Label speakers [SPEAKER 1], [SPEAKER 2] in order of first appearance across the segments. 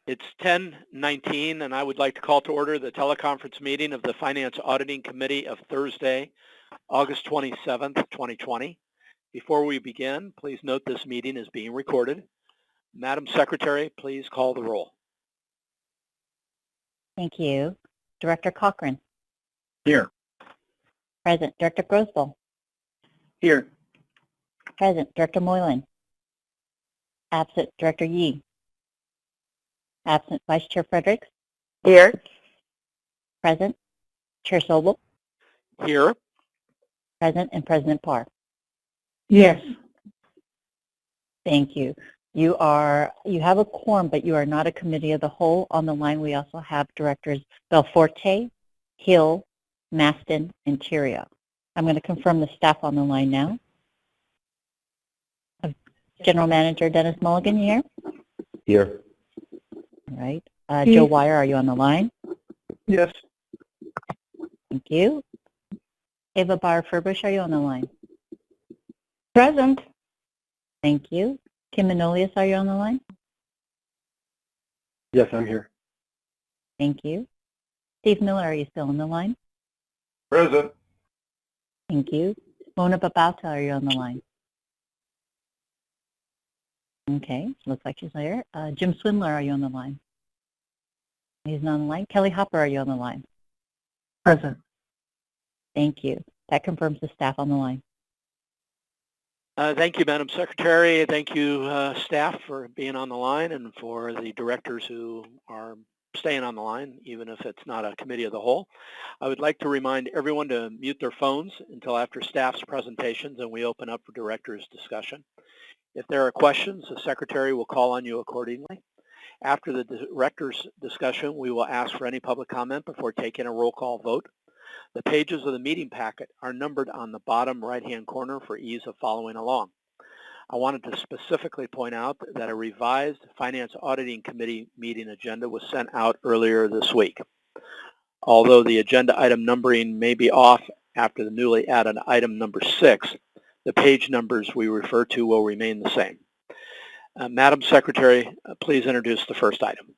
[SPEAKER 1] It's 10:19, and I would like to call to order the teleconference meeting of the Finance-Auditing Committee of Thursday, August 27th, 2020. Before we begin, please note this meeting is being recorded. Madam Secretary, please call the roll.
[SPEAKER 2] Thank you. Director Cochran.
[SPEAKER 3] Here.
[SPEAKER 2] Present. Director Grosval.
[SPEAKER 3] Here.
[SPEAKER 2] Present. Director Moylan. Absent. Director Yee. Absent. Vice Chair Fredericks.
[SPEAKER 4] Here.
[SPEAKER 2] Present. Chair Sobel.
[SPEAKER 1] Here.
[SPEAKER 2] Present. And President Parr.
[SPEAKER 4] Yes.
[SPEAKER 2] Thank you. You have a quorum, but you are not a committee of the whole. On the line, we also have Directors Belforte, Hill, Maston, and Tiria. I'm going to confirm the staff on the line now. General Manager Dennis Mulligan here?
[SPEAKER 3] Here.
[SPEAKER 2] All right. Joe Wire, are you on the line?
[SPEAKER 3] Yes.
[SPEAKER 2] Thank you. Ava Barr-Furbush, are you on the line?
[SPEAKER 4] Present.
[SPEAKER 2] Thank you. Kim Manolius, are you on the line?
[SPEAKER 3] Yes, I'm here.
[SPEAKER 2] Thank you. Steve Miller, are you still on the line?
[SPEAKER 3] Present.
[SPEAKER 2] Thank you. Mona Babauta, are you on the line? Okay, looks like she's there. Jim Swindler, are you on the line? He's not on the line. Kelly Hopper, are you on the line?
[SPEAKER 4] Present.
[SPEAKER 2] Thank you. That confirms the staff on the line.
[SPEAKER 1] Thank you, Madam Secretary. Thank you, staff, for being on the line, and for the directors who are staying on the line, even if it's not a committee of the whole. I would like to remind everyone to mute their phones until after staff's presentations and we open up for directors' discussion. If there are questions, the Secretary will call on you accordingly. After the director's discussion, we will ask for any public comment before taking a roll call vote. The pages of the meeting packet are numbered on the bottom right-hand corner for ease of following along. I wanted to specifically point out that a revised Finance Auditing Committee meeting agenda was sent out earlier this week. Although the agenda item numbering may be off after the newly added item number 6, the page numbers we refer to will remain the same. Madam Secretary, please introduce the first item.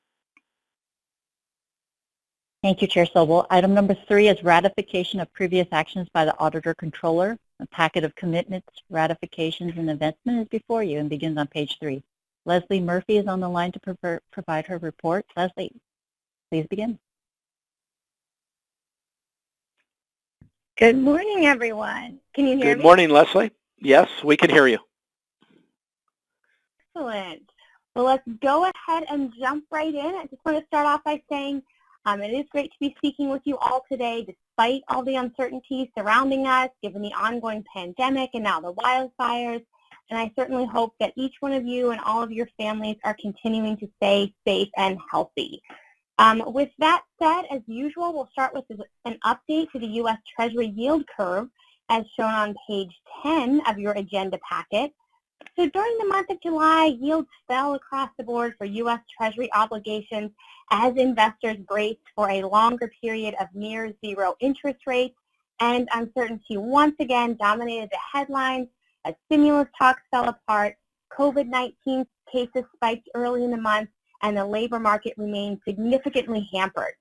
[SPEAKER 2] Thank you, Chair Sobel. Item number 3 is ratification of previous actions by the Auditor Controller. A packet of commitments, ratifications, and investment is before you and begins on page 3. Leslie Murphy is on the line to provide her report. Leslie, please begin.
[SPEAKER 4] Good morning, everyone. Can you hear me?
[SPEAKER 1] Good morning, Leslie. Yes, we can hear you.
[SPEAKER 4] Excellent. Well, let's go ahead and jump right in. I just want to start off by saying it is great to be speaking with you all today, despite all the uncertainties surrounding us, given the ongoing pandemic and now the wildfires. And I certainly hope that each one of you and all of your families are continuing to stay safe and healthy. With that said, as usual, we'll start with an update to the U.S. Treasury yield curve, as shown on page 10 of your agenda packet. So during the month of July, yields fell across the board for U.S. Treasury obligations as investors braced for a longer period of near zero interest rates, and uncertainty once again dominated the headlines as stimulus talks fell apart, COVID-19 cases spiked early in the month, and the labor market remained significantly hampered.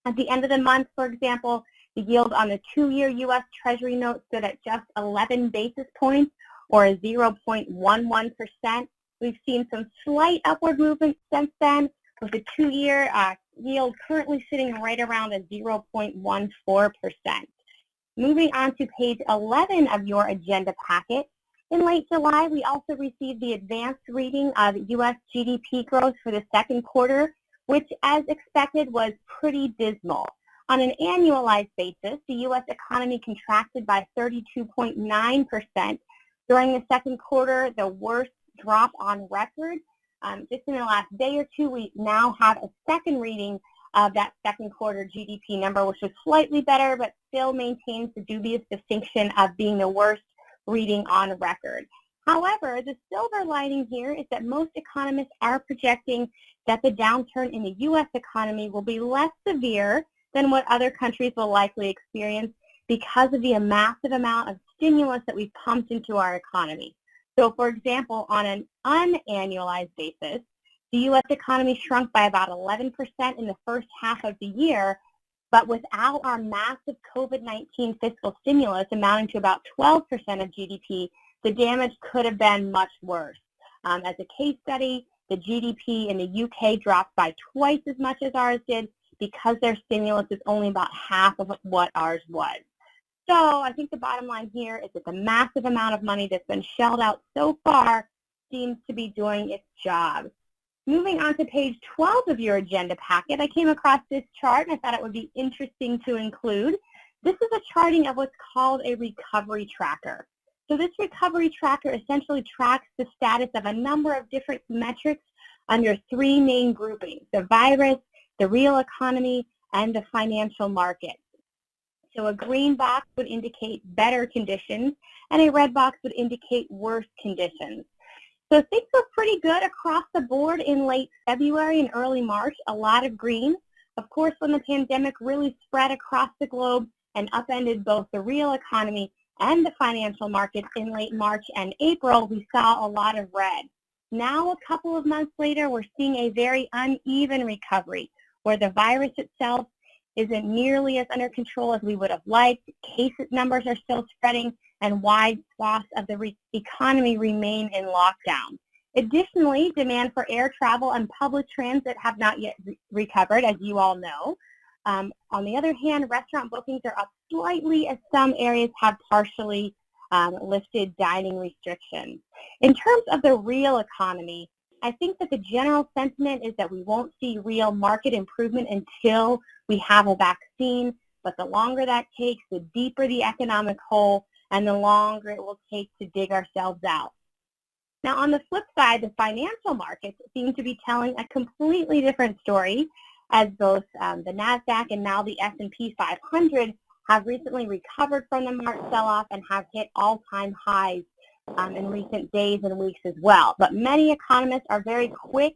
[SPEAKER 4] At the end of the month, for example, the yield on the 2-year U.S. Treasury note stood at just 11 basis points, or a 0.11%. We've seen some slight upward movement since then, with the 2-year yield currently sitting right around a 0.14%. Moving on to page 11 of your agenda packet, in late July, we also received the advanced reading of U.S. GDP growth for the second quarter, which, as expected, was pretty dismal. On an annualized basis, the U.S. economy contracted by 32.9%. During the second quarter, the worst drop on record. Just in the last day or two, we now have a second reading of that second quarter GDP number, which is slightly better, but still maintains the dubious distinction of being the worst reading on record. However, the silver lining here is that most economists are projecting that the downturn in the U.S. economy will be less severe than what other countries will likely experience because of the massive amount of stimulus that we've pumped into our economy. So, for example, on an unannualized basis, The U.S. economy shrunk by about 11% in the first half of the year, but without our massive COVID-19 fiscal stimulus amounting to about 12% of GDP, the damage could have been much worse. As a case study, the GDP in the UK dropped by twice as much as ours did because their stimulus is only about half of what ours was. So I think the bottom line here is that the massive amount of money that's been shelled out so far seems to be doing its job. Moving on to page 12 of your agenda packet, I came across this chart and I thought it would be interesting to include. This is a charting of what's called a recovery tracker. So this recovery tracker essentially tracks the status of a number of different metrics under three main groupings: the virus, the real economy, and the financial market. So a green box would indicate better conditions, and a red box would indicate worse conditions. So things were pretty good across the board in late February and early March, a lot of green. Of course, when the pandemic really spread across the globe and upended both the real economy and the financial markets in late March and April, we saw a lot of red. Now, a couple of months later, we're seeing a very uneven recovery where the virus itself isn't nearly as under control as we would have liked. Case numbers are still spreading, and wide swaths of the economy remain in lockdown. Additionally, demand for air travel and public transit have not yet recovered, as you all know. On the other hand, restaurant bookings are up slightly as some areas have partially lifted dining restrictions. In terms of the real economy, I think that the general sentiment is that we won't see real market improvement until we have a vaccine, but the longer that takes, the deeper the economic hole, and the longer it will take to dig ourselves out. Now, on the flip side, the financial markets seem to be telling a completely different story, as both the NASDAQ and now the S&P 500 have recently recovered from the March sell-off and have hit all-time highs in recent days and weeks as well. But many economists are very quick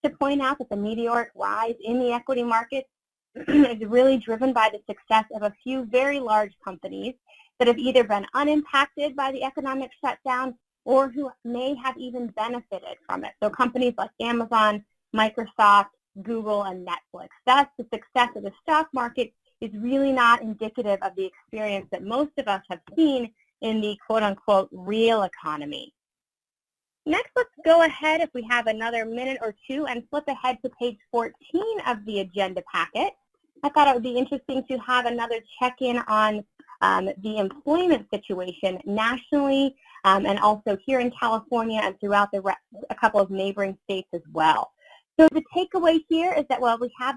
[SPEAKER 4] to point out that the meteoric rise in the equity markets is really driven by the success of a few very large companies that have either been unimpacted by the economic shutdown or who may have even benefited from it. So companies like Amazon, Microsoft, Google, and Netflix. Thus, the success of the stock market is really not indicative of the experience that most of us have seen in the quote-unquote real economy. Next, let's go ahead, if we have another minute or two, and flip ahead to page 14 of the agenda packet. I thought it would be interesting to have another check-in on the employment situation nationally and also here in California and throughout a couple of neighboring states as well. So the takeaway here is that while we have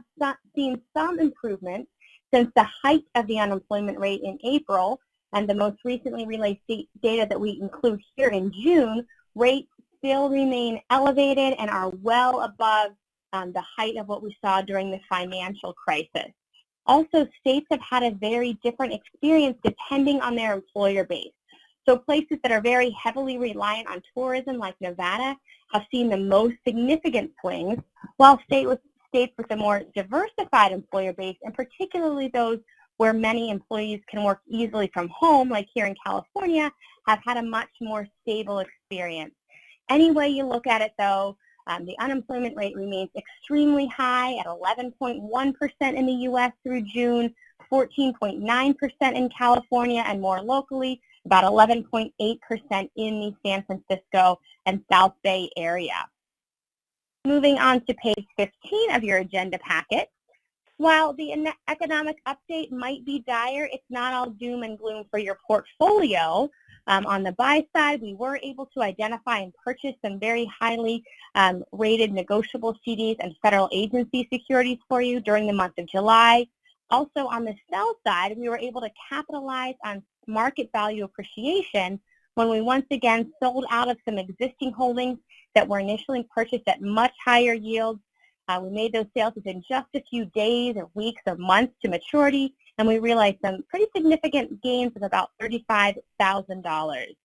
[SPEAKER 4] seen some improvement since the height of the unemployment rate in April and the most recently released data that we include here in June, rates still remain elevated and are well above the height of what we saw during the financial crisis. Also, states have had a very different experience depending on their employer base. So places that are very heavily reliant on tourism, like Nevada, have seen the most significant swings, while states with a more diversified employer base, and particularly those where many employees can work easily from home, like here in California, have had a much more stable experience. Any way you look at it, though, the unemployment rate remains extremely high at 11.1% in the U.S. through June, 14.9% in California, and more locally, about 11.8% in the San Francisco and South Bay area. Moving on to page 15 of your agenda packet. While the economic update might be dire, it's not all doom and gloom for your portfolio. On the buy side, we were able to identify and purchase some very highly rated negotiable CDs and federal agency securities for you during the month of July. Also on the sell side, we were able to capitalize on market value appreciation when we once again sold out of some existing holdings that were initially purchased at much higher yields. We made those sales within just a few days or weeks or months to maturity, and we realized some pretty significant gains of about $35,000.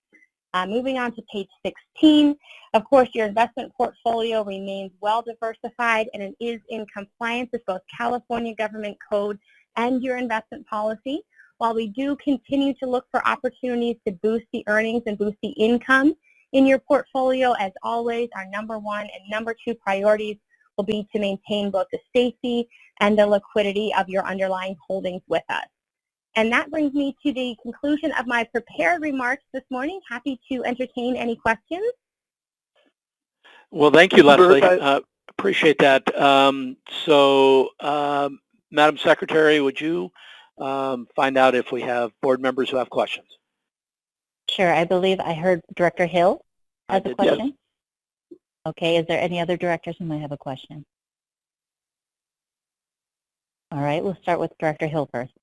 [SPEAKER 4] Moving on to page 16, of course, your investment portfolio remains well diversified, and it is in compliance with both California government code and your investment policy. While we do continue to look for opportunities to boost the earnings and boost the income in your portfolio. As always, our number one and number two priorities will be to maintain both the safety and the liquidity of your underlying holdings with us. And that brings me to the conclusion of my prepared remarks this morning. Happy to entertain any questions.
[SPEAKER 1] Well, thank you, Leslie. Appreciate that. Madam Secretary, would you find out if we have board members who have questions?
[SPEAKER 2] Sure. I believe I heard Director Hill has a question.
[SPEAKER 1] Yes.
[SPEAKER 2] Okay. Is there any other directors who might have a question? All right. We'll start with Director Hill first.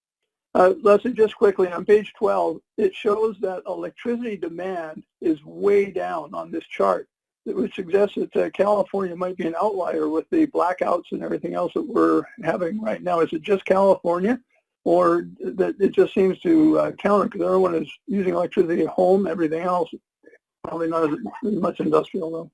[SPEAKER 3] Leslie, just quickly, on page 12, it shows that electricity demand is way down on this chart. It would suggest that California might be an outlier with the blackouts and everything else that we're having right now. Is it just California, or that it just seems to counter, because everyone is using electricity at home, everything else, probably not as much industrial though.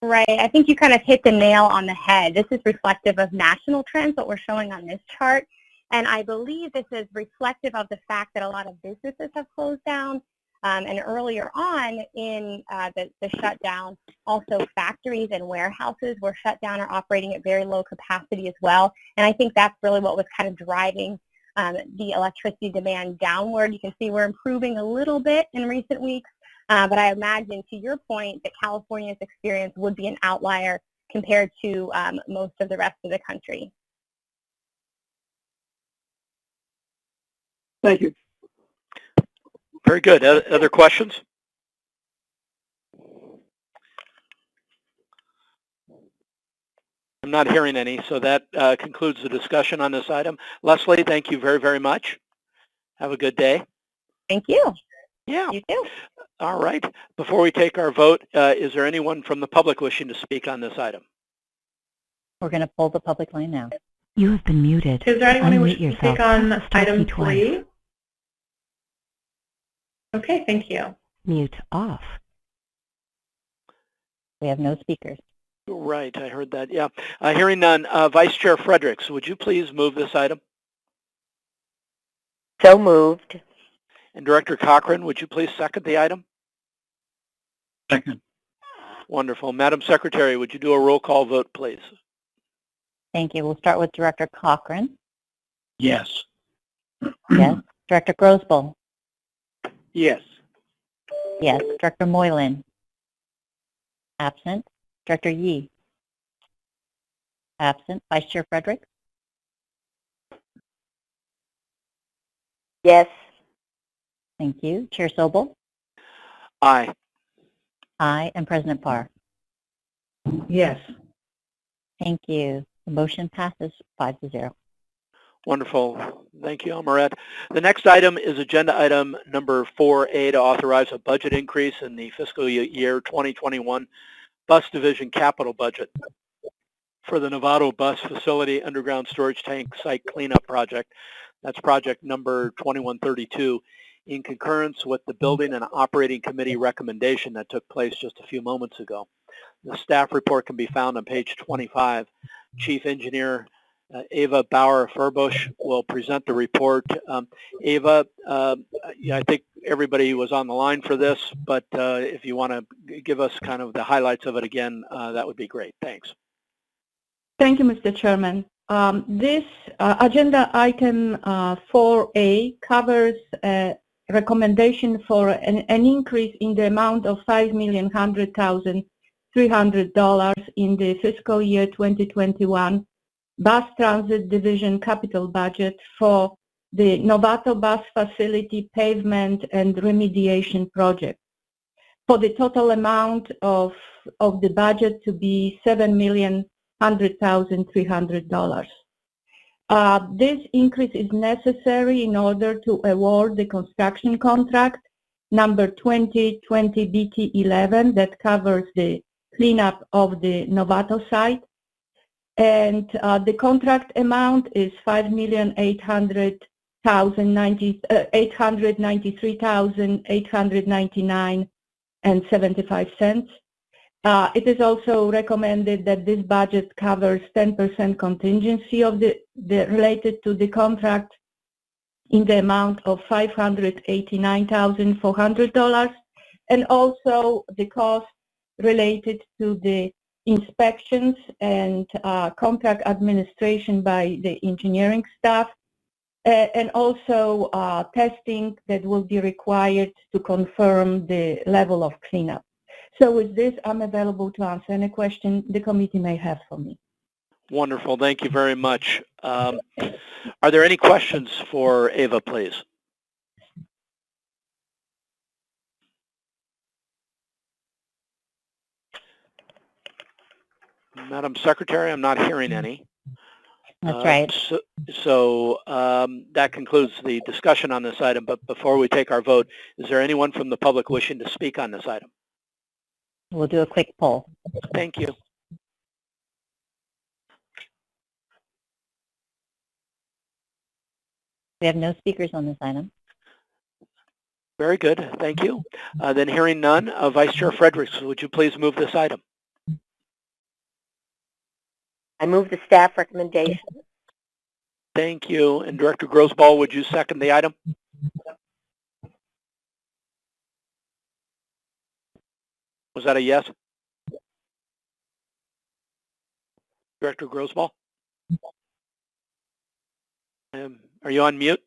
[SPEAKER 4] Right. I think you kind of hit the nail on the head. This is reflective of national trends, what we're showing on this chart. And I believe this is reflective of the fact that a lot of businesses have closed down. And earlier on in the shutdown, also factories and warehouses were shut down or operating at very low capacity as well. And I think that's really what was kind of driving the electricity demand downward. You can see we're improving a little bit in recent weeks. But I imagine, to your point, that California's experience would be an outlier compared to most of the rest of the country.
[SPEAKER 3] Thank you.
[SPEAKER 1] Very good. Other questions? I'm not hearing any, so that concludes the discussion on this item. Leslie, thank you very, very much. Have a good day.
[SPEAKER 4] Thank you.
[SPEAKER 1] Yeah.
[SPEAKER 4] You too.
[SPEAKER 1] All right. Before we take our vote, is there anyone from the public wishing to speak on this item?
[SPEAKER 2] We're going to pull the public line now. You have been muted.
[SPEAKER 5] Is there anyone who wishes to speak on item 3? Okay, thank you.
[SPEAKER 2] Mute off. We have no speakers.
[SPEAKER 1] Right, I heard that. Yeah. Hearing none, Vice Chair Fredericks, would you please move this item?
[SPEAKER 6] So moved.
[SPEAKER 1] And Director Cochran, would you please second the item?
[SPEAKER 3] Second.
[SPEAKER 1] Wonderful. Madam Secretary, would you do a roll call vote, please?
[SPEAKER 2] Thank you. We'll start with Director Cochran.
[SPEAKER 3] Yes.
[SPEAKER 2] Yes. Director Grosboll.
[SPEAKER 3] Yes.
[SPEAKER 2] Yes. Director Moylan. Absent. Director Yee. Absent. Vice Chair Frederick.
[SPEAKER 6] Yes.
[SPEAKER 2] Thank you. Chair Sobel.
[SPEAKER 1] Aye.
[SPEAKER 2] Aye. And President Parr.
[SPEAKER 5] Yes.
[SPEAKER 2] Thank you. The motion passes 5-0.
[SPEAKER 1] Wonderful. Thank you, Almaret. The next item is agenda item number 4A to authorize a budget increase in the fiscal year 2021 bus division capital budget for the Novato bus facility underground storage tank site cleanup project. That's project number 2132, in concurrence with the Building and Operating Committee recommendation that took place just a few moments ago. The staff report can be found on page 25. Chief Engineer Ava Bauer-Furbush will present the report. Ava, I think everybody was on the line for this, but if you want to give us kind of the highlights of it again, that would be great. Thanks.
[SPEAKER 7] Thank you, Mr. Chairman. This agenda item 4A covers a recommendation for an increase in the amount of $5,100,300 in the fiscal year 2021 Bus Transit Division capital budget for the Novato bus facility pavement and remediation project, for the total amount of the budget to be $7,100,300. This increase is necessary in order to award the construction contract number 2020 BT11 that covers the cleanup of the Novato site. And the contract amount is $5,893,899.75. It is also recommended that this budget covers 10% contingency of the related to the contract, in the amount of $589,400, and also the cost related to the inspections and contract administration by the engineering staff, and also testing that will be required to confirm the level of cleanup. So with this, I'm available to answer any question the committee may have for me.
[SPEAKER 1] Wonderful. Thank you very much. Are there any questions for Ava, please? Madam Secretary, I'm not hearing any.
[SPEAKER 2] That's right.
[SPEAKER 1] So that concludes the discussion on this item, but before we take our vote, is there anyone from the public wishing to speak on this item?
[SPEAKER 2] We'll do a quick poll.
[SPEAKER 1] Thank you.
[SPEAKER 2] We have no speakers on this item.
[SPEAKER 1] Very good. Thank you. Then hearing none, Vice Chair Fredericks, would you please move this item?
[SPEAKER 6] I move the staff recommendation.
[SPEAKER 1] Thank you. And Director Grosball, would you second the item? Was that a yes? Director Grosball? Are you on mute?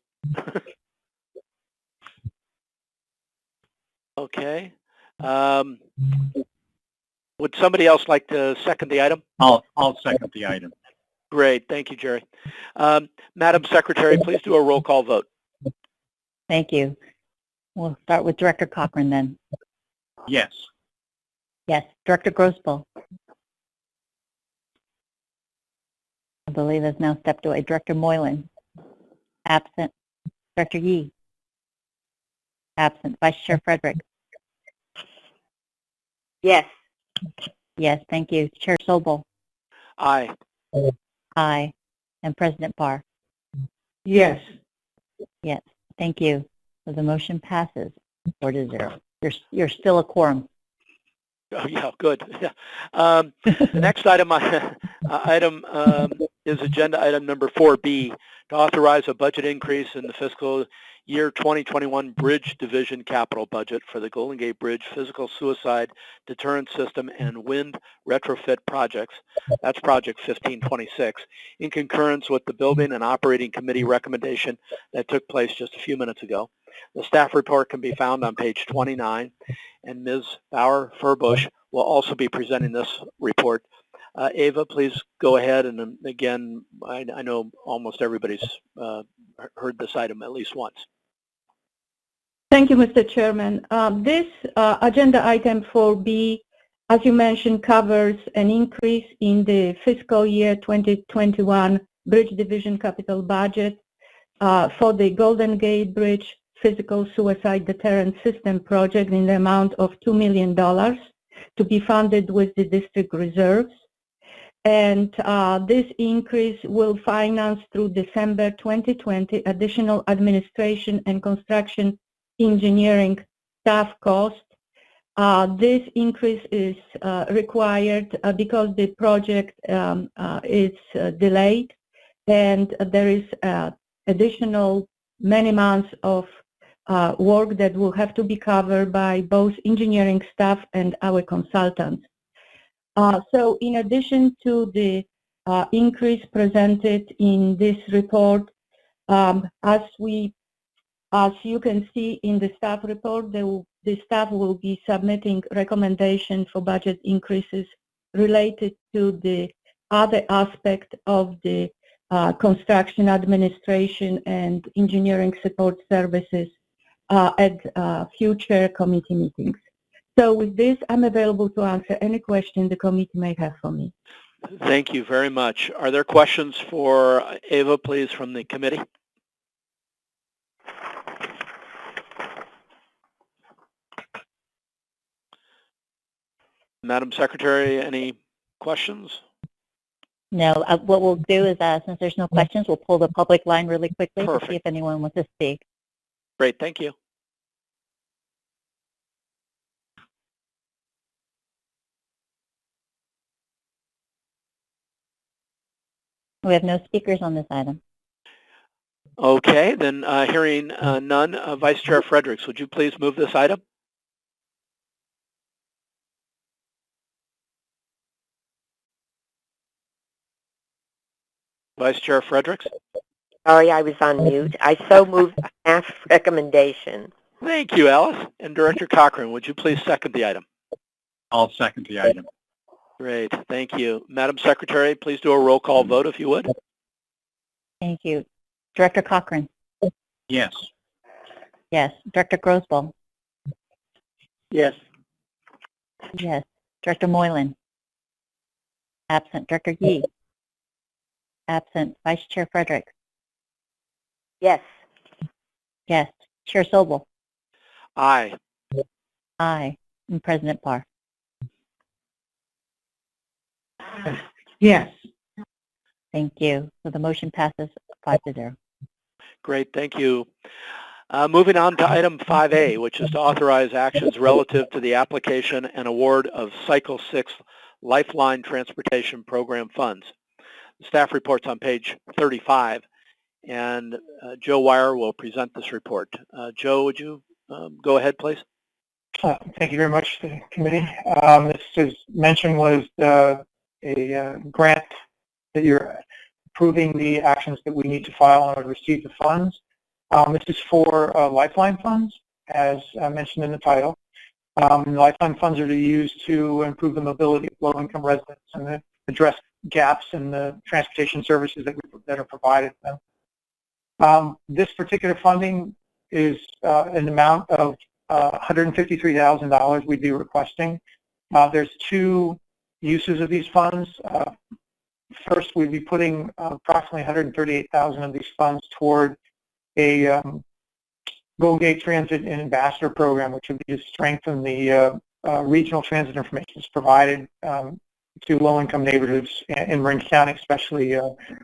[SPEAKER 1] Okay. Would somebody else like to second the item?
[SPEAKER 8] I'll second the item.
[SPEAKER 1] Great. Thank you, Jerry. Madam Secretary, please do a roll call vote.
[SPEAKER 2] Thank you. We'll start with Director Cochran then.
[SPEAKER 8] Yes.
[SPEAKER 2] Yes. Director Grosball. I believe has now stepped away. Director Moylan. Absent. Director Yee. Absent. Vice Chair Frederick.
[SPEAKER 6] Yes.
[SPEAKER 2] Yes, thank you. Chair Sobel.
[SPEAKER 1] Aye.
[SPEAKER 2] Aye. And President Barr.
[SPEAKER 7] Yes.
[SPEAKER 2] Yes, thank you. So the motion passes 4-0. You're still a quorum.
[SPEAKER 1] Oh, yeah, good. Yeah. The next item, is agenda item number 4B, to authorize a budget increase in the fiscal year 2021 Bridge Division capital budget for the Golden Gate Bridge Physical Suicide Deterrent System and Wind Retrofit projects. That's Project 1526, in concurrence with the Building and Operating Committee recommendation that took place just a few minutes ago. The staff report can be found on page 29, and Ms. Bauer-Furbush will also be presenting this report. Ava, please go ahead, and again, I know almost everybody's heard this item at least once.
[SPEAKER 7] Thank you, Mr. Chairman. This agenda item 4B, as you mentioned, covers an increase in the fiscal year 2021 Bridge Division capital budget for the Golden Gate Bridge Physical Suicide Deterrent System project in the amount of $2 million to be funded with the district reserves. And this increase will finance through December 2020 additional administration and construction engineering staff cost. This increase is required because the project is delayed, and there is additional many months of work that will have to be covered by both engineering staff and our consultants. So in addition to the increase presented in this report, as you can see in the staff report, the staff will be submitting recommendations for budget increases related to the other aspect of the construction administration and engineering support services at future committee meetings. So with this, I'm available to answer any question the committee may have for me.
[SPEAKER 1] Thank you very much. Are there questions for Ava, please, from the committee? Madam Secretary, any questions?
[SPEAKER 2] No, what we'll do is, since there's no questions, we'll pull the public line really quickly to see if anyone wants to speak.
[SPEAKER 1] Great, thank you.
[SPEAKER 2] We have no speakers on this item.
[SPEAKER 1] Okay, then hearing none, Vice Chair Fredericks, would you please move this item? Vice Chair Fredericks?
[SPEAKER 6] Sorry, I was on mute. I so move the staff recommendation.
[SPEAKER 1] Thank you, Alice. And Director Cochran, would you please second the item?
[SPEAKER 8] I'll second the item.
[SPEAKER 1] Great, thank you. Madam Secretary, please do a roll call vote if you would.
[SPEAKER 2] Thank you. Director Cochran?
[SPEAKER 8] Yes.
[SPEAKER 2] Yes. Director Grosboll?
[SPEAKER 1] Yes.
[SPEAKER 2] Yes. Director Moylan? Absent. Director Yee? Absent. Vice Chair Frederick?
[SPEAKER 6] Yes.
[SPEAKER 2] Yes. Chair Sobel?
[SPEAKER 1] Aye.
[SPEAKER 2] Aye. And President Parr?
[SPEAKER 5] Yes.
[SPEAKER 2] Thank you. So the motion passes 5-0.
[SPEAKER 1] Great, thank you. Moving on to item 5A, which is to authorize actions relative to the application and award of Cycle 6 Lifeline Transportation Program funds. The staff report's on page 35, and Joe Wire will present this report. Joe, would you go ahead, please?
[SPEAKER 9] Thank you very much to the committee. This, as mentioned, was a grant that you're approving the actions that we need to file in order to receive the funds. This is for Lifeline Funds, as mentioned in the title. Lifeline Funds are to use to improve the mobility of low-income residents and address gaps in the transportation services that are provided to them. This particular funding is an amount of $153,000 we'd be requesting. There's two uses of these funds. First, we'd be putting approximately $138,000 of these funds toward a Golden Gate Transit and Ambassador program, which would be to strengthen the regional transit information that's provided to low-income neighborhoods in Marin County, especially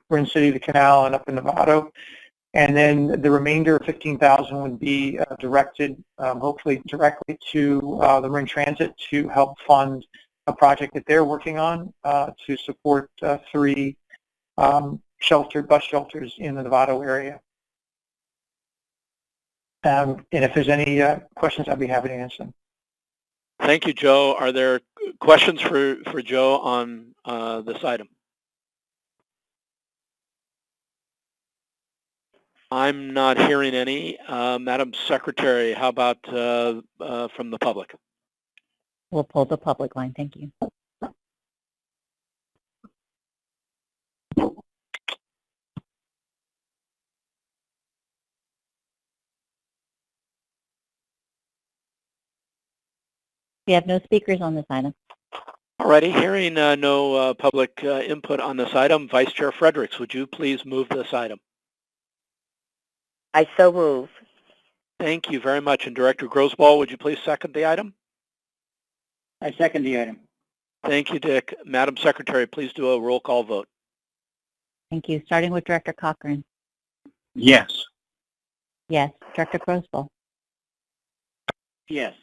[SPEAKER 9] Marin City, the Canal, and up in Novato. And then the remainder of $15,000 would be directed, hopefully directly to the Marin Transit to help fund a project that they're working on to support 3 bus shelters in the Novato area. And if there's any questions, I'd be happy to answer them.
[SPEAKER 1] Thank you, Joe. Are there questions for Joe on this item? I'm not hearing any. Madam Secretary, how about from the public?
[SPEAKER 2] We'll pull the public line. Thank you. We have no speakers on this item.
[SPEAKER 1] Alrighty, hearing no public input on this item, Vice Chair Fredericks, would you please move this item?
[SPEAKER 6] I so move.
[SPEAKER 1] Thank you very much. And Director Grosboll, would you please second the item?
[SPEAKER 10] I second the item.
[SPEAKER 1] Thank you, Dick. Madam Secretary, please do a roll call vote.
[SPEAKER 2] Thank you. Starting with Director Cochran.
[SPEAKER 8] Yes.
[SPEAKER 2] Yes. Director Grosboll.
[SPEAKER 10] Yes.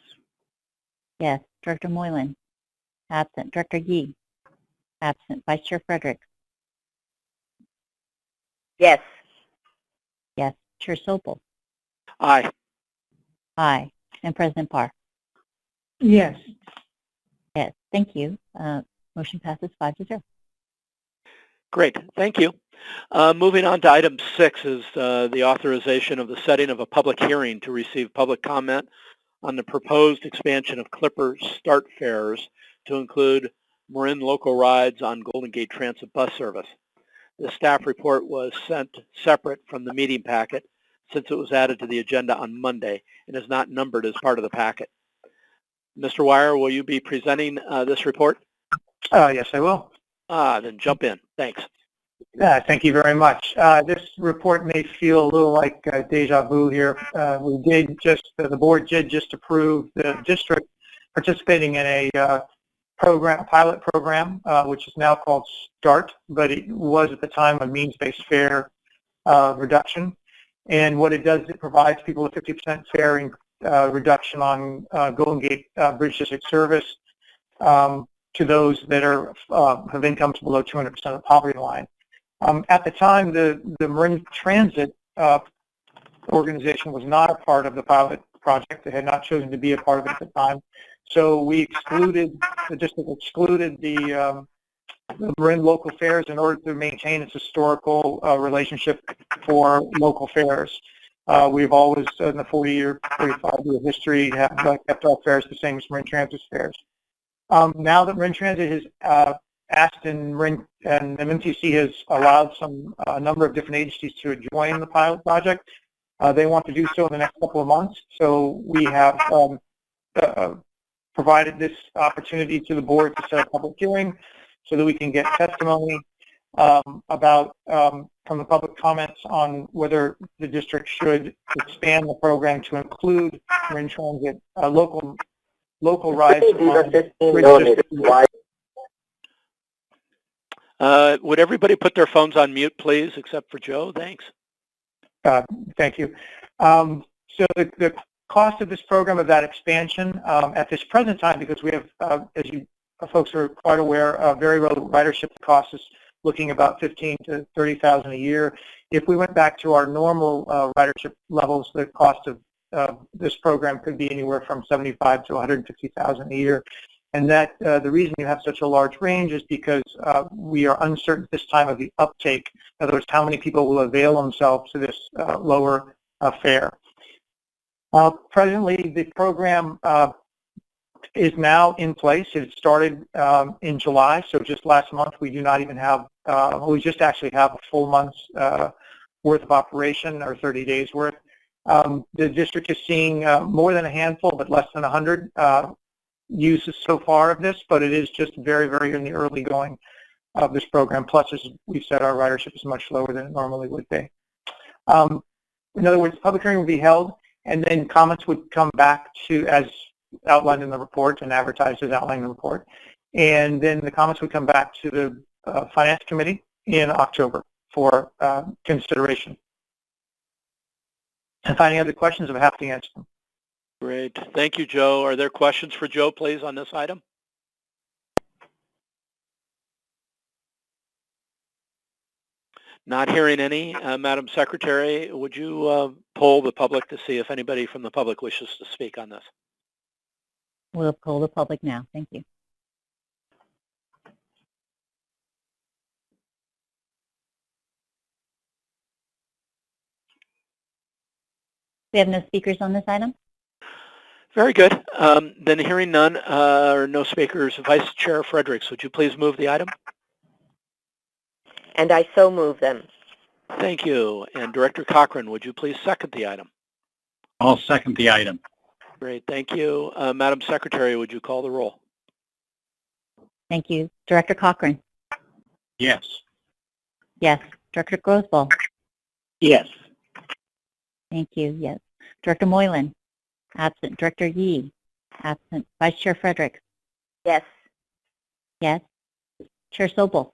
[SPEAKER 2] Yes. Director Moylan. Absent. Director Yee. Absent. Vice Chair Frederick.
[SPEAKER 6] Yes.
[SPEAKER 2] Yes. Chair Sobel.
[SPEAKER 1] Aye.
[SPEAKER 2] Aye. And President Parr.
[SPEAKER 5] Yes.
[SPEAKER 2] Yes. Thank you. Motion passes 5-0.
[SPEAKER 1] Great. Thank you. Moving on to item 6 is the authorization of the setting of a public hearing to receive public comment on the proposed expansion of Clipper start fares to include Marin local rides on Golden Gate Transit bus service. The staff report was sent separate from the meeting packet since it was added to the agenda on Monday and is not numbered as part of the packet. Mr. Wire, will you be presenting this report?
[SPEAKER 9] Yes, I will.
[SPEAKER 1] Then jump in. Thanks.
[SPEAKER 9] Thank you very much. This report may feel a little like deja vu here. The board did just approve the district participating in a pilot program, which is now called START, but it was at the time a means-based fare reduction. And what it does, it provides people a 50% fare reduction on Golden Gate Bridge District service to those that have incomes below 200% of the poverty line. At the time, the Marin Transit organization was not a part of the pilot project. They had not chosen to be a part of it at the time. So the district excluded the Marin local fairs in order to maintain its historical relationship for local fairs. We've always, in the 45-year history, have kept our fairs the same as Marin Transit's fairs. Now that Marin Transit has asked and MMTC has allowed a number of different agencies to join the pilot project, they want to do so in the next couple of months. So we have provided this opportunity to the board to set a public hearing so that we can get testimony about from the public comments on whether the district should expand the program to include Marin Transit local rides.
[SPEAKER 1] Would everybody put their phones on mute, please, except for Joe? Thanks.
[SPEAKER 9] Thank you. So the cost of this program, of that expansion, at this present time, because we have, as you folks are quite aware, very low ridership costs is looking about $15,000 to $30,000 a year. If we went back to our normal ridership levels, the cost of this program could be anywhere from $75,000 to $150,000 a year. And that the reason you have such a large range is because we are uncertain at this time of the uptake. In other words, how many people will avail themselves to this lower fare. Presently, the program is now in place. It started in July, so just last month. We do not even have, we just actually have a full month's worth of operation, or 30 days worth. The district is seeing more than a handful, but less than 100 uses so far of this, but it is just very, very in the early going of this program. Plus, as we said, our ridership is much lower than it normally would be. In other words, public hearing will be held, and then comments would come back to, as outlined in the report and advertised as outlined in the report, and then the comments would come back to the Finance Committee in October for consideration. If any other questions, I'm happy to answer them.
[SPEAKER 1] Great. Thank you, Joe. Are there questions for Joe, please, on this item? Not hearing any. Madam Secretary, would you poll the public to see if anybody from the public wishes to speak on this?
[SPEAKER 2] We'll poll the public now. Thank you. We have no speakers on this item?
[SPEAKER 1] Very good. Then hearing none or no speakers, Vice Chair Fredericks, would you please move the item?
[SPEAKER 6] And I so move them.
[SPEAKER 1] Thank you. And Director Cochran, would you please second the item?
[SPEAKER 8] I'll second the item.
[SPEAKER 1] Great. Thank you. Madam Secretary, would you call the roll?
[SPEAKER 2] Thank you. Director Cochran?
[SPEAKER 8] Yes.
[SPEAKER 2] Yes. Director Grosval?
[SPEAKER 10] Yes.
[SPEAKER 2] Thank you. Yes. Director Moylan? Absent. Director Yee? Absent. Vice Chair Fredericks?
[SPEAKER 6] Yes.
[SPEAKER 2] Yes. Chair Sobel?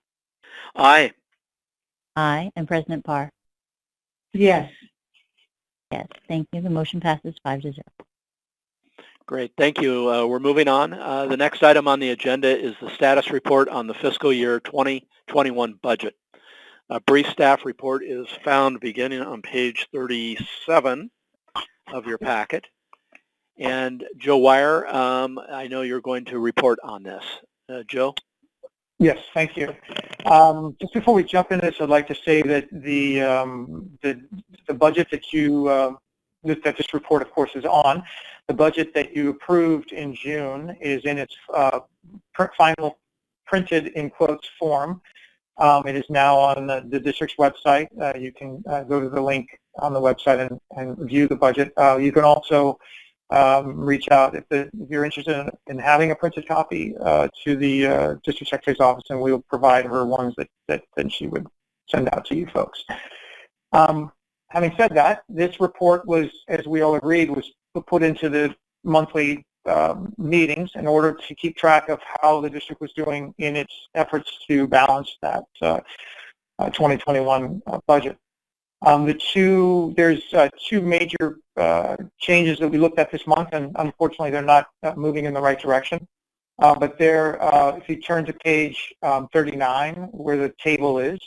[SPEAKER 1] Aye.
[SPEAKER 2] Aye. And President Parr?
[SPEAKER 5] Yes.
[SPEAKER 2] Yes. Thank you. The motion passes 5-0.
[SPEAKER 1] Great. Thank you. We're moving on. The next item on the agenda is the status report on the fiscal year 2021 budget. A brief staff report is found beginning on page 37 of your packet. And Joe Wire, I know you're going to report on this. Joe?
[SPEAKER 9] Yes, thank you. Just before we jump into this, I'd like to say that the budget that you that this report, of course, is on, the budget that you approved in June is in its final printed in quotes form. It is now on the district's website. You can go to the link on the website and view the budget. You can also reach out if you're interested in having a printed copy to the district secretary's office, and we'll provide her ones that she would send out to you folks. Having said that, this report was, as we all agreed, was put into the monthly meetings in order to keep track of how the district was doing in its efforts to balance that 2021 budget. There's two major changes that we looked at this month, and unfortunately they're not moving in the right direction. But if you turn to page 39, where the table is,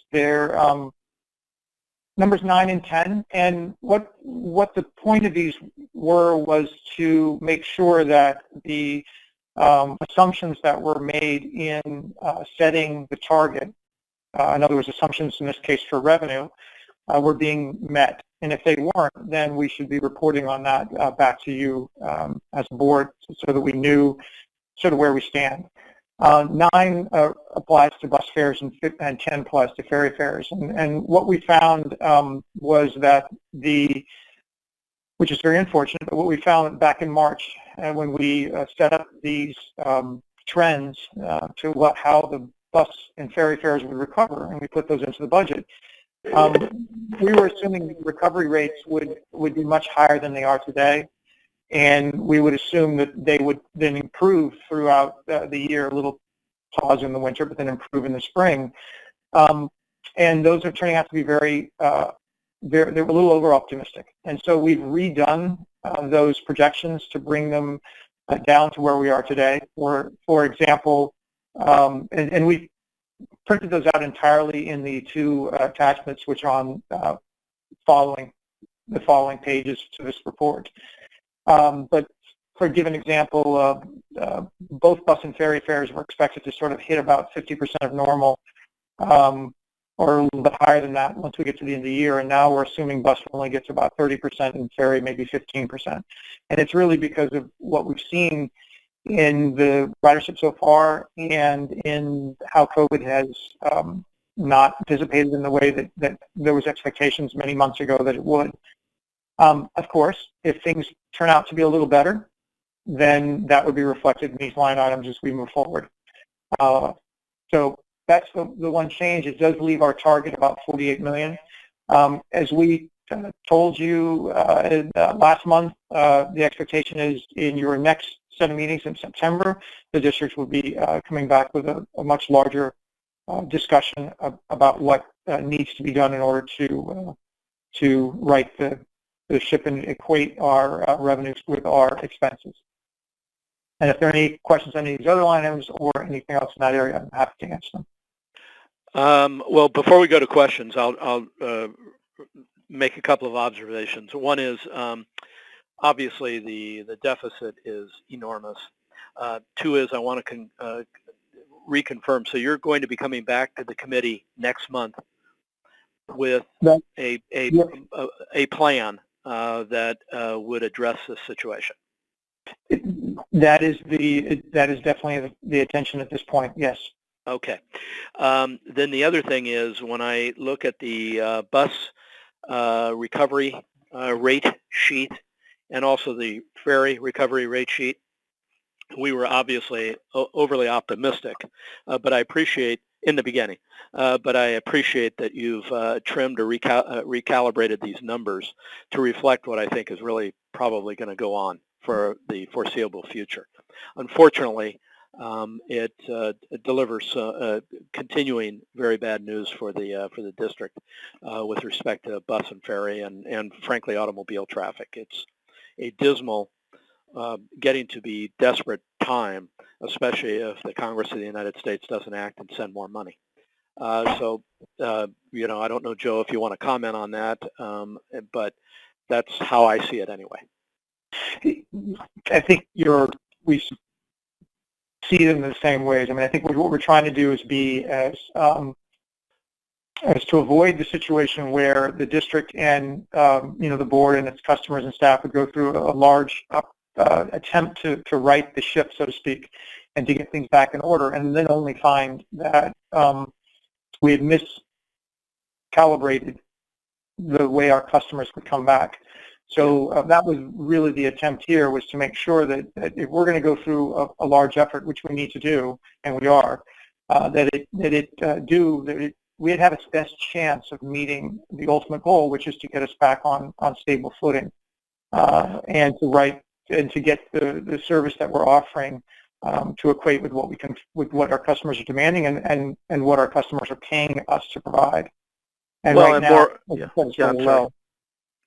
[SPEAKER 9] numbers 9 and 10. And what the point of these was to make sure that the assumptions that were made in setting the target, in other words, assumptions in this case for revenue, were being met. And if they weren't, then we should be reporting on that back to you as a board so that we knew sort of where we stand. 9 applies to bus fares and 10 applies to ferry fares. And what we found was that which is very unfortunate, but what we found back in March when we set up these trends to how the bus and ferry fares would recover, and we put those into the budget, we were assuming recovery rates would be much higher than they are today, and we would assume that they would then improve throughout the year, a little pause in the winter, but then improve in the spring. And those are turning out to be they're a little over-optimistic. And so we've redone those projections to bring them down to where we are today. For example, and we printed those out entirely in the 2 attachments, which are on the following pages to this report. But for a given example, both bus and ferry fares were expected to sort of hit about 50% of normal, or a little bit higher than that once we get to the end of the year. And now we're assuming bus will only get to about 30% and ferry maybe 15%. And it's really because of what we've seen in the ridership so far and in how COVID has not dissipated in the way that there was expectations many months ago that it would. Of course, if things turn out to be a little better, then that would be reflected in these line items as we move forward. So that's the one change. It does leave our target about $48 million. As we told you last month, the expectation is in your next set of meetings in September, the district will be coming back with a much larger discussion about what needs to be done in order to right the ship and equate our revenues with our expenses. And if there are any questions on any of these other line items or anything else in that area, I'm happy to answer them.
[SPEAKER 1] Well, before we go to questions, I'll make a couple of observations. One is, obviously, the deficit is enormous. 2 is I want to reconfirm. So you're going to be coming back to the committee next month with a plan that would address this situation.
[SPEAKER 9] That is definitely the attention at this point. Yes.
[SPEAKER 1] Okay. Then the other thing is when I look at the bus recovery rate sheet and also the ferry recovery rate sheet, we were obviously overly optimistic, but I appreciate in the beginning, but I appreciate that you've trimmed or recalibrated these numbers to reflect what I think is really probably going to go on for the foreseeable future. Unfortunately, it delivers continuing very bad news for the district with respect to bus and ferry and frankly automobile traffic. It's a dismal, getting to be desperate time, especially if the Congress of the United States doesn't act and send more money. So, you know, I don't know, Joe, if you want to comment on that, but that's how I see it anyway.
[SPEAKER 9] I think we see them in the same ways. I mean, I think what we're trying to do is be as to avoid the situation where the district and the board and its customers and staff would go through a large attempt to right the ship, so to speak, and to get things back in order, and then only find that we had miscalibrated the way our customers would come back. So that was really the attempt here, was to make sure that if we're going to go through a large effort, which we need to do, and we are, we'd have its best chance of meeting the ultimate goal, which is to get us back on stable footing, and to get the service that we're offering to equate with what our customers are demanding and what our customers are paying us to provide. And
[SPEAKER 1] well,
[SPEAKER 9] right
[SPEAKER 1] and
[SPEAKER 9] now, low.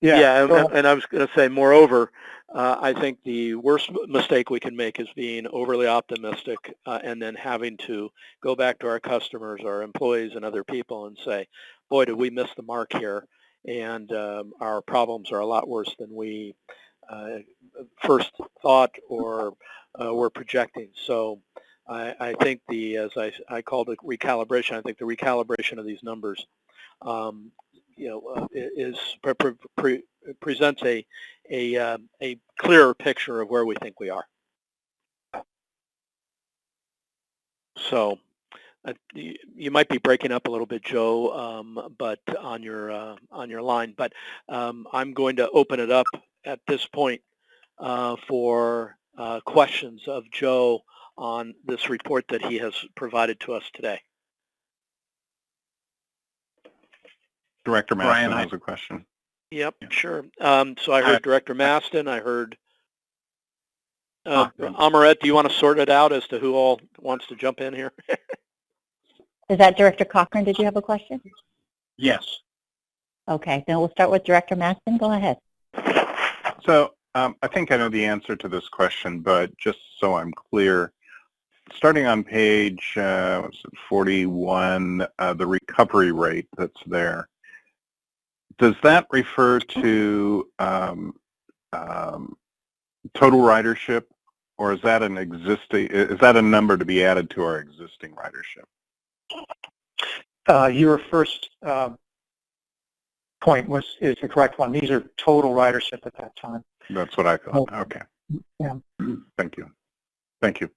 [SPEAKER 1] And I was going to say, moreover, I think the worst mistake we can make is being overly optimistic and then having to go back to our customers, our employees, and other people and say, boy, did we miss the mark here, and our problems are a lot worse than we first thought or were projecting. So I think as I called it recalibration, I think the recalibration of these numbers, presents a clearer picture of where we think we are. So you might be breaking up a little bit, Joe, but on your line. But I'm going to open it up at this point for questions of Joe on this report that he has provided to us today.
[SPEAKER 11] Director Maston has a question.
[SPEAKER 1] Yep, sure. So I heard Director Maston. I heard Amaret. Do you want to sort it out as to who all wants to jump in here?
[SPEAKER 2] Is that Director Cochran? Did you have a question?
[SPEAKER 8] Yes.
[SPEAKER 2] Okay, then we'll start with Director Maston. Go ahead.
[SPEAKER 11] So I think I know the answer to this question, but just so I'm clear, starting on page 41, the recovery rate that's there, does that refer to total ridership, or is that a number to be added to our existing ridership?
[SPEAKER 9] Your first point is the correct one. These are total ridership at that time.
[SPEAKER 11] That's what I thought. Okay.
[SPEAKER 9] Yeah.
[SPEAKER 11] Thank you. Thank you.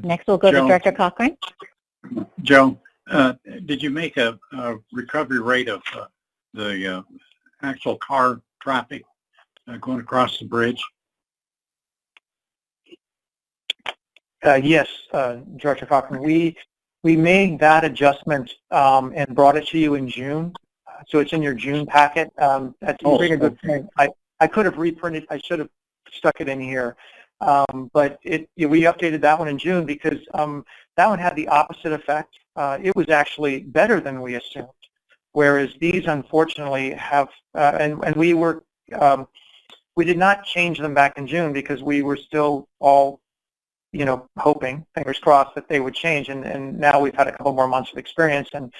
[SPEAKER 2] Next, we'll go to Director Cochran.
[SPEAKER 8] Joe, did you make a recovery rate of the actual car traffic going across the bridge?
[SPEAKER 9] Yes, Director Cochran. We made that adjustment and brought it to you in June. So it's in your June packet. That's a good point. I could have reprinted. I should have stuck it in here. But we updated that one in June because that one had the opposite effect. It was actually better than we assumed, whereas these unfortunately have, and we did not change them back in June because we were still all, hoping, fingers crossed, that they would change. And now we've had a couple more months of experience, and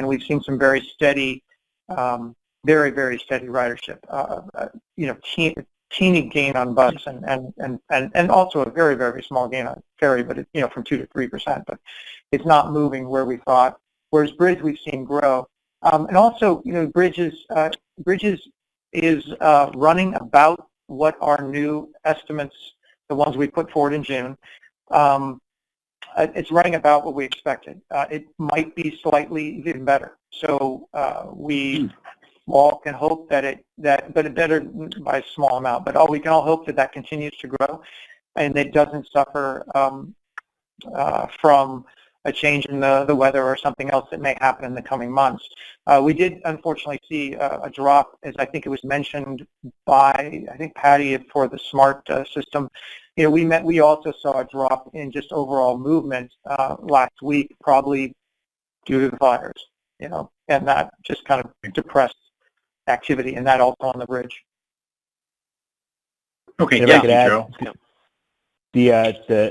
[SPEAKER 9] we've seen some very steady, very, very steady ridership. Teeny gain on bus and also a very, very small gain on ferry, but from 2 to 3%, but it's not moving where we thought. Whereas bridge we've seen grow, and also bridges is running about what our new estimates, the ones we put forward in June. It's running about what we expected. It might be slightly even better. So we all can hope but it better by a small amount. But we can all hope that continues to grow, and it doesn't suffer from a change in the weather or something else that may happen in the coming months. We did unfortunately see a drop, as I think it was mentioned by Patty for the SMART system. We also saw a drop in just overall movement last week, probably due to the fires. And that just kind of depressed activity, and that also on the bridge.
[SPEAKER 8] Okay,
[SPEAKER 12] if I could add,
[SPEAKER 8] Joe.
[SPEAKER 12] The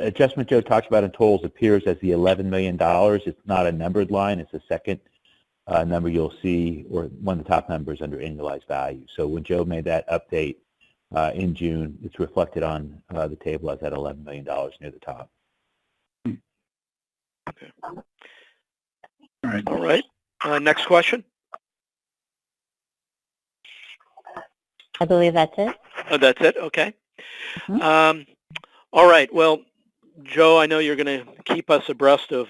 [SPEAKER 12] adjustment Joe talks about in totals appears as the $11 million. It's not a numbered line. It's the second number you'll see, or one of the top numbers under annualized value. So when Joe made that update in June, it's reflected on the table as that $11 million near the top.
[SPEAKER 1] Okay. All right. Next question.
[SPEAKER 2] I believe that's it.
[SPEAKER 1] Oh, that's it? Okay.
[SPEAKER 2] Mm-hmm.
[SPEAKER 1] All right. Well, Joe, I know you're going to keep us abreast of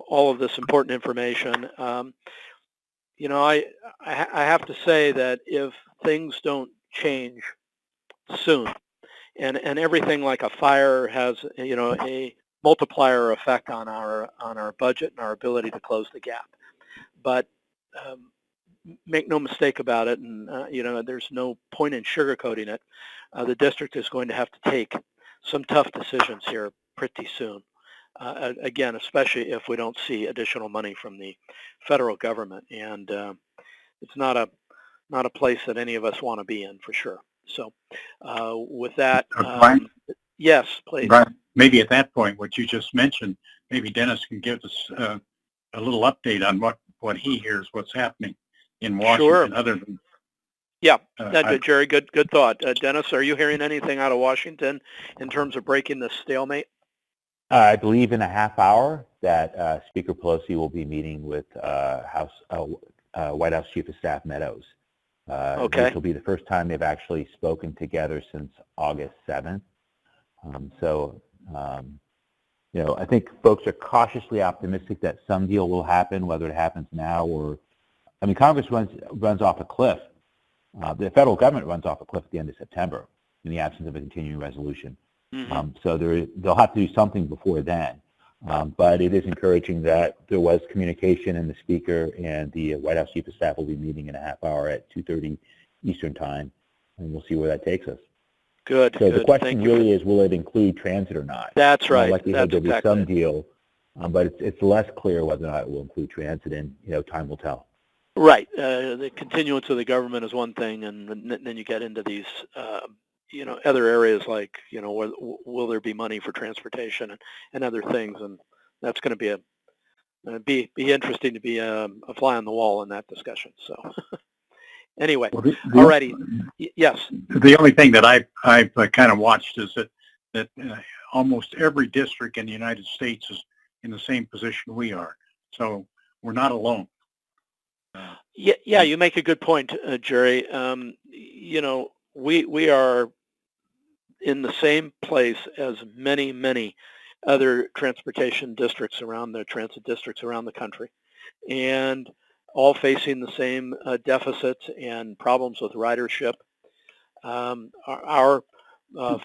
[SPEAKER 1] all of this important information. I have to say that if things don't change soon, and everything like a fire has a multiplier effect on our budget and our ability to close the gap, but make no mistake about it, and there's no point in sugarcoating it. The district is going to have to take some tough decisions here pretty soon. Again, especially if we don't see additional money from the federal government, and it's not a place that any of us want to be in for sure. So, with that,
[SPEAKER 8] Brian?
[SPEAKER 1] Yes, please.
[SPEAKER 8] Brian, maybe at that point, what you just mentioned, maybe Dennis can give us a little update on what what he hears, what's happening in Washington,
[SPEAKER 1] Sure.
[SPEAKER 8] other than.
[SPEAKER 1] Yeah, Jerry, good thought. Dennis, are you hearing anything out of Washington in terms of breaking the stalemate?
[SPEAKER 12] I believe in a half hour that Speaker Pelosi will be meeting with White House Chief of Staff Meadows.
[SPEAKER 1] Okay.
[SPEAKER 12] This will be the first time they've actually spoken together since August 7th. I think folks are cautiously optimistic that some deal will happen, whether it happens now or, Congress runs off a cliff. The federal government runs off a cliff at the end of September in the absence of a continuing resolution.
[SPEAKER 1] Mm-hmm.
[SPEAKER 12] So they'll have to do something before then. But it is encouraging that there was communication, and the Speaker and the White House Chief of Staff will be meeting in a half hour at 2:30 Eastern Time, and we'll see where that takes us.
[SPEAKER 1] Good.
[SPEAKER 12] So the question really is, will it include transit or not?
[SPEAKER 1] That's right.
[SPEAKER 12] Likelihood there'll be some deal, but it's less clear whether or not it will include transit, and time will tell.
[SPEAKER 1] Right. The continuance of the government is one thing, and then you get into these, other areas like, will there be money for transportation and other things, and that's going to be interesting to be a fly on the wall in that discussion. So, anyway, alrighty. Yes.
[SPEAKER 8] The only thing that I've kind of watched is that almost every district in the United States is in the same position we are, so we're not alone.
[SPEAKER 1] Yeah, you make a good point, Jerry. We are in the same place as many other transportation districts around the transit districts around the country, and all facing the same deficits and problems with ridership. Our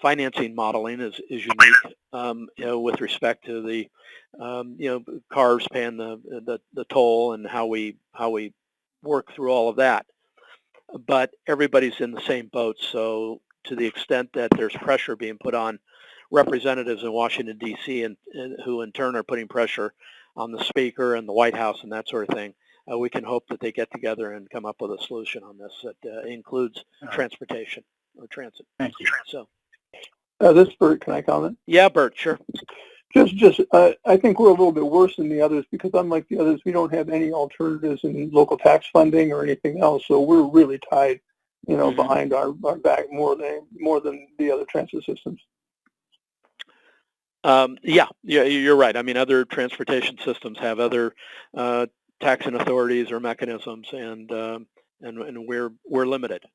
[SPEAKER 1] financing modeling is unique, with respect to the cars paying the toll and how we work through all of that. But everybody's in the same boat, so to the extent that there's pressure being put on representatives in Washington, D.C., and who in turn are putting pressure on the Speaker and the White House and that sort of thing, we can hope that they get together and come up with a solution on this that includes transportation or transit.
[SPEAKER 8] Thank you.
[SPEAKER 1] So,
[SPEAKER 3] this is Bert. Can I comment?
[SPEAKER 1] Yeah, Bert, sure.
[SPEAKER 3] I think we're a little bit worse than the others because unlike the others, we don't have any alternatives in local tax funding or anything else. So we're really tied, behind our back more than the other transit systems.
[SPEAKER 1] Yeah, you're right. Other transportation systems have other taxing authorities or mechanisms, and we're limited.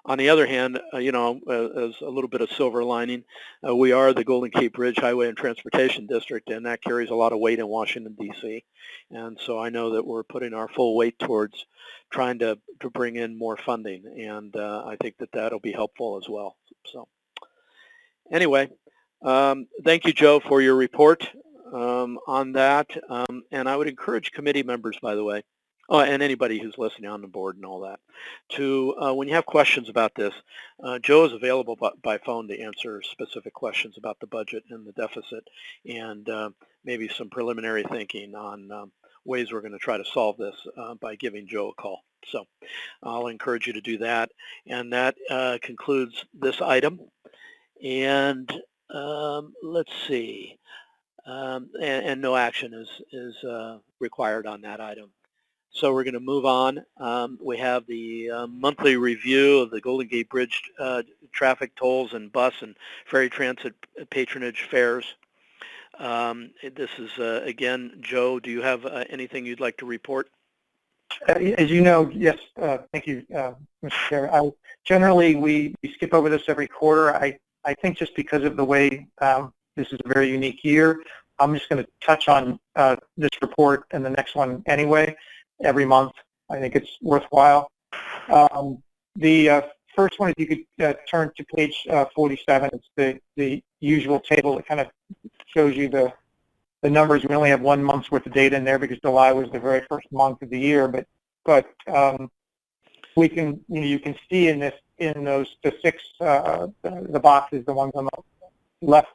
[SPEAKER 1] On the other hand, as a little bit of silver lining, we are the Golden Gate Bridge Highway and Transportation District, and that carries a lot of weight in Washington, D.C. And so I know that we're putting our full weight towards trying to bring in more funding, and I think that that'll be helpful as well. So anyway, thank you, Joe, for your report on that. And I would encourage committee members, by the way, and anybody who's listening on the board and all that, to, when you have questions about this, Joe is available by phone to answer specific questions about the budget and the deficit, and maybe some preliminary thinking on ways we're going to try to solve this by giving Joe a call. So I'll encourage you to do that. And that concludes this item. And let's see. And no action is required on that item. So we're going to move on. We have the monthly review of the Golden Gate Bridge traffic tolls and bus and ferry transit patronage fares. This is, again, Joe, do you have anything you'd like to report?
[SPEAKER 9] As you know, yes, thank you, Mr. Chair. Generally, we skip over this every quarter. I think just because of the way this is a very unique year, I'm just going to touch on this report and the next one anyway. Every month, I think it's worthwhile. The first one, if you could turn to page 47, it's the usual table that kind of shows you the numbers. We only have 1 month's worth of data in there because July was the very first month of the year. But we can, you can see in those the six the boxes, the ones on the left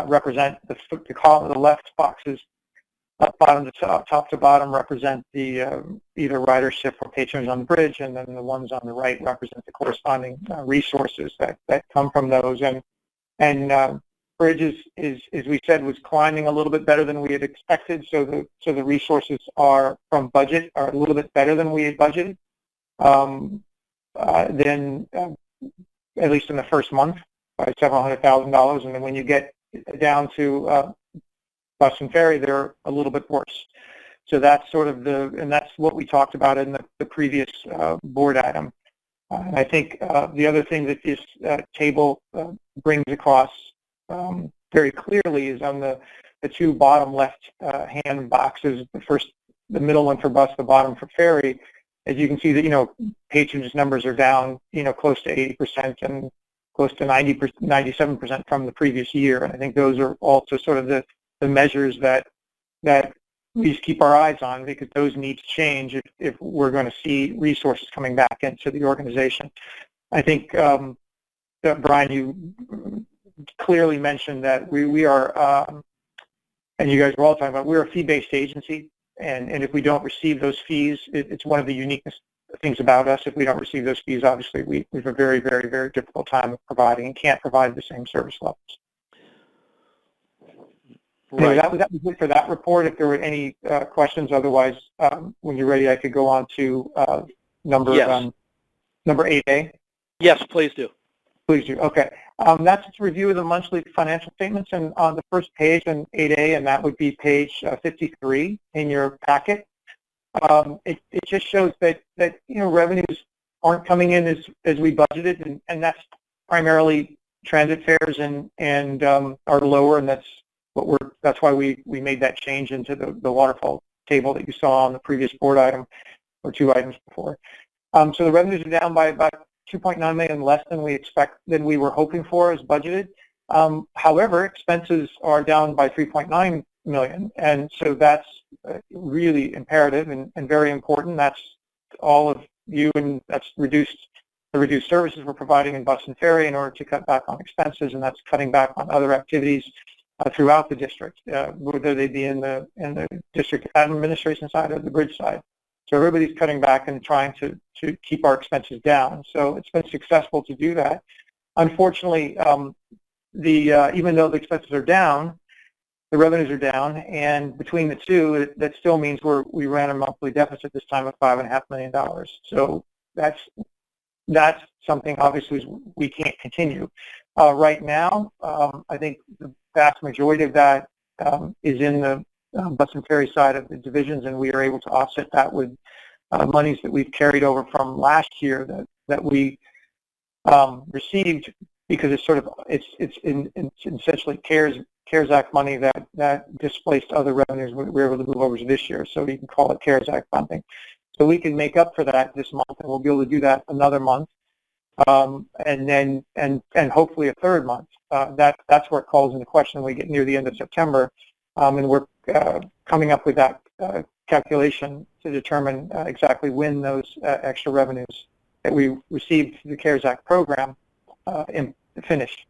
[SPEAKER 9] represent the column. The left boxes, bottom to top to bottom, represent the either ridership or patrons on the bridge, and then the ones on the right represent the corresponding resources that come from those. And bridge is, as we said, was climbing a little bit better than we had expected. So the resources are from budget are a little bit better than we had budgeted. Then at least in the first month by several $100,000, and then when you get down to bus and ferry, they're a little bit worse. So that's sort of and that's what we talked about in the previous board item. And I think the other thing that this table brings across very clearly is on the two bottom left hand boxes, the middle one for bus, the bottom for ferry. As you can see that, patronage numbers are down, close to 80% and close to 97% from the previous year. And I think those are also sort of the measures that we keep our eyes on, because those need to change if we're going to see resources coming back into the organization. I think, Brian, you clearly mentioned that we are, and you guys were all talking about, we're a fee-based agency. And if we don't receive those fees, it's one of the uniqueness things about us. If we don't receive those fees, obviously we have a very, very, very difficult time of providing and can't provide the same service levels.
[SPEAKER 1] Right.
[SPEAKER 9] Anyway, that was it for that report. If there were any questions, otherwise, when you're ready, I could go on to number 8A.
[SPEAKER 1] Yes, please do.
[SPEAKER 9] Please do. Okay. That's a review of the monthly financial statements, and on the first page on 8A, and that would be page 53 in your packet. It just shows that revenues aren't coming in as we budgeted, and that's primarily transit fares and are lower, and that's why we made that change into the waterfall table that you saw on the previous board item or two items before. So the revenues are down by about $2.9 million less than we were hoping for as budgeted. However, expenses are down by $3.9 million, and so that's really imperative and very important. That's all of you, and that's the reduced services we're providing in bus and ferry in order to cut back on expenses, and that's cutting back on other activities throughout the district, whether they be in the district administration side or the bridge side. So everybody's cutting back and trying to keep our expenses down. So it's been successful to do that. Unfortunately, even though the expenses are down, the revenues are down, and between the two, that still means we ran a monthly deficit this time of $5.5 million. So that's something obviously we can't continue. Right now, I think the vast majority of that is in the bus and ferry side of the divisions, and we are able to offset that with monies that we've carried over from last year that we received, because it's essentially CARES Act money that displaced other revenues we were able to move over to this year. So you can call it CARES Act funding. So we can make up for that this month, and we'll be able to do that another month, and hopefully a third month. That's where it calls into question when we get near the end of September, and we're coming up with that calculation to determine exactly when those extra revenues that we received through the CARES Act program finish.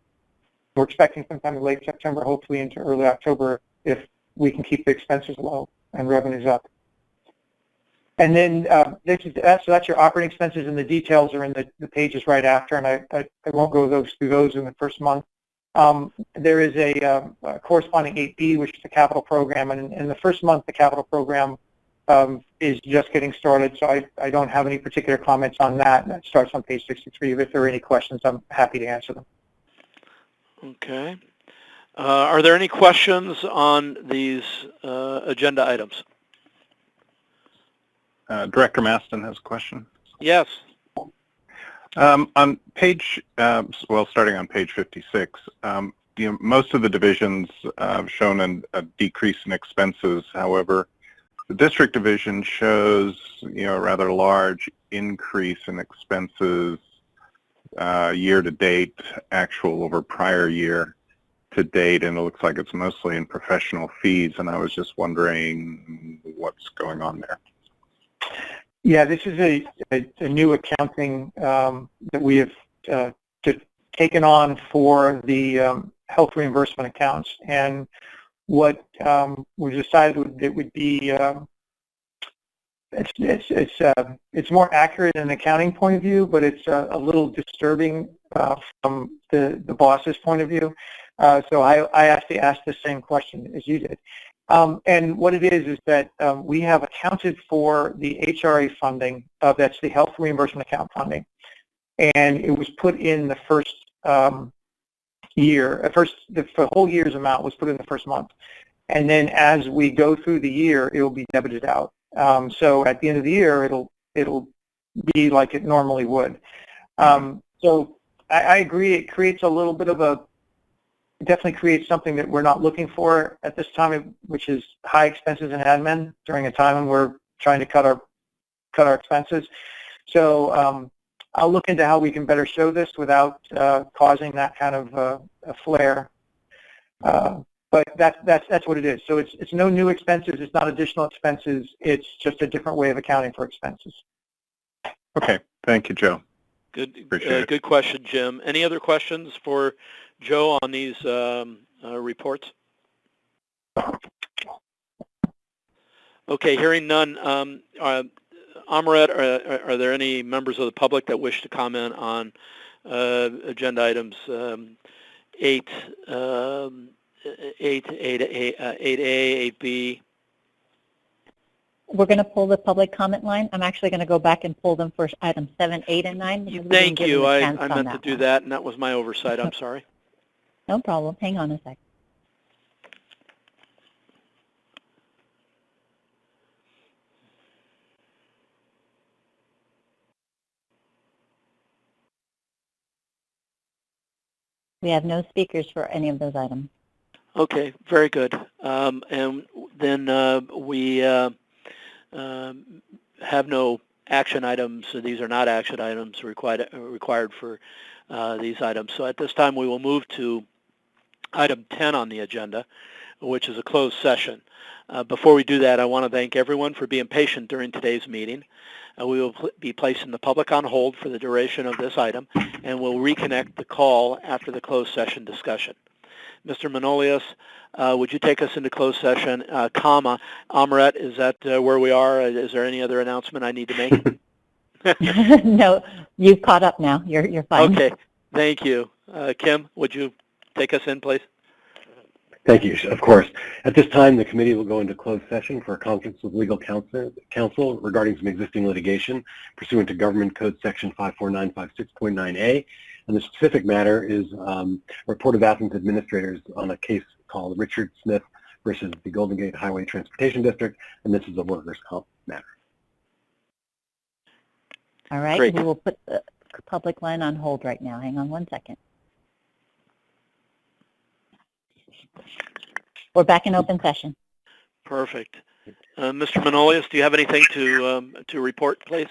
[SPEAKER 9] We're expecting sometime in late September, hopefully into early October, if we can keep the expenses low and revenues up. And then so that's your operating expenses, and the details are in the pages right after, and I won't go through those in the first month. There is a corresponding 8B, which is the capital program, and in the first month, the capital program is just getting started, so I don't have any particular comments on that. That starts on page 63. If there are any questions, I'm happy to answer them.
[SPEAKER 1] Okay. Are there any questions on these agenda items?
[SPEAKER 11] Director Maston has a question.
[SPEAKER 1] Yes.
[SPEAKER 11] On page, starting on page 56, most of the divisions have shown a decrease in expenses. However, the district division shows, a rather large increase in expenses year to date, actual over prior year to date, and it looks like it's mostly in professional fees. And I was just wondering what's going on there.
[SPEAKER 9] Yeah, this is a new accounting that we have taken on for the health reimbursement accounts, and what we decided it would be it's more accurate in an accounting point of view, but it's a little disturbing from the boss's point of view. So I actually asked the same question as you did. And what it is that we have accounted for the Hra funding, that's the health reimbursement account funding, and it was put in the first year. The whole year's amount was put in the first month, and then as we go through the year, it will be debited out. So at the end of the year, it'll be like it normally would. So I agree. It creates a little bit of definitely creates something that we're not looking for at this time, which is high expenses in admin during a time when we're trying to cut our expenses. So I'll look into how we can better show this without causing that kind of a flare. But that's what it is. So it's no new expenses. It's not additional expenses. It's just a different way of accounting for expenses.
[SPEAKER 11] Okay. Thank you, Joe.
[SPEAKER 1] Good. Good question, Jim. Any other questions for Joe on these reports? Okay. Hearing none. Amrit, are there any members of the public that wish to comment on agenda items 8, 8A, 8B?
[SPEAKER 2] We're going to pull the public comment line. I'm actually going to go back and pull them for items 7, 8, and 9.
[SPEAKER 1] Thank you. I meant to do that, and that was my oversight. I'm sorry.
[SPEAKER 2] No problem. Hang on a sec. We have no speakers for any of those items.
[SPEAKER 1] Okay, very good. And then we have no action items. So these are not action items required for these items. So at this time, we will move to item 10 on the agenda, which is a closed session. Before we do that, I want to thank everyone for being patient during today's meeting. We will be placing the public on hold for the duration of this item, and we'll reconnect the call after the closed session discussion. Mr. Manolius, would you take us into closed session, Amrit, is that where we are? Is there any other announcement I need to make?
[SPEAKER 2] No, you've caught up now. You're fine.
[SPEAKER 1] Okay, thank you. Kim, would you take us in, please?
[SPEAKER 13] Thank you. Of course. At this time, the committee will go into closed session for a conference with legal counsel regarding some existing litigation pursuant to Government Code Section 54956.9A. And the specific matter is report of absence administrators on a case called Richard Smith versus the Golden Gate Highway Transportation District, and this is a workers' comp matter.
[SPEAKER 2] All right.
[SPEAKER 1] Great.
[SPEAKER 2] We will put the public line on hold right now. Hang on one second. We're back in open session.
[SPEAKER 1] Perfect. Mr. Manolius, do you have anything to report, please?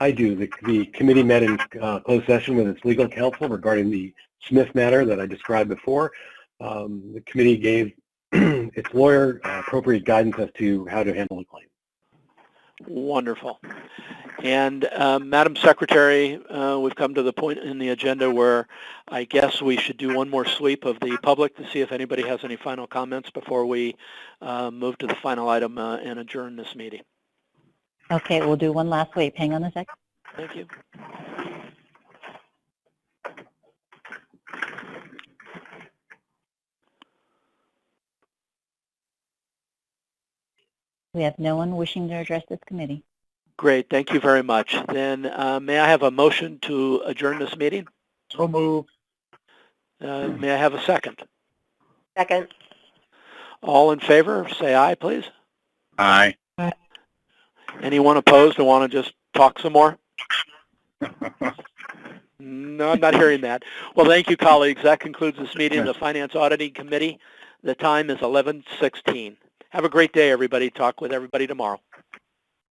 [SPEAKER 13] I do. The committee met in closed session with its legal counsel regarding the Smith matter that I described before. The committee gave its lawyer appropriate guidance as to how to handle the claim.
[SPEAKER 1] Wonderful. And Madam Secretary, we've come to the point in the agenda where I guess we should do one more sweep of the public to see if anybody has any final comments before we move to the final item and adjourn this meeting.
[SPEAKER 2] Okay, we'll do one last sweep. Hang on a sec.
[SPEAKER 1] Thank you.
[SPEAKER 2] We have no one wishing to address this committee.
[SPEAKER 1] Great, thank you very much. Then may I have a motion to adjourn this meeting?
[SPEAKER 8] So moved.
[SPEAKER 1] May I have a second?
[SPEAKER 6] Second.
[SPEAKER 1] All in favor, say aye, please.
[SPEAKER 11] Aye.
[SPEAKER 1] Anyone opposed or want to just talk some more? No, I'm not hearing that. Well, thank you, colleagues. That concludes this meeting of the Finance Auditing Committee. The time is 11:16. Have a great day, everybody. Talk with everybody tomorrow.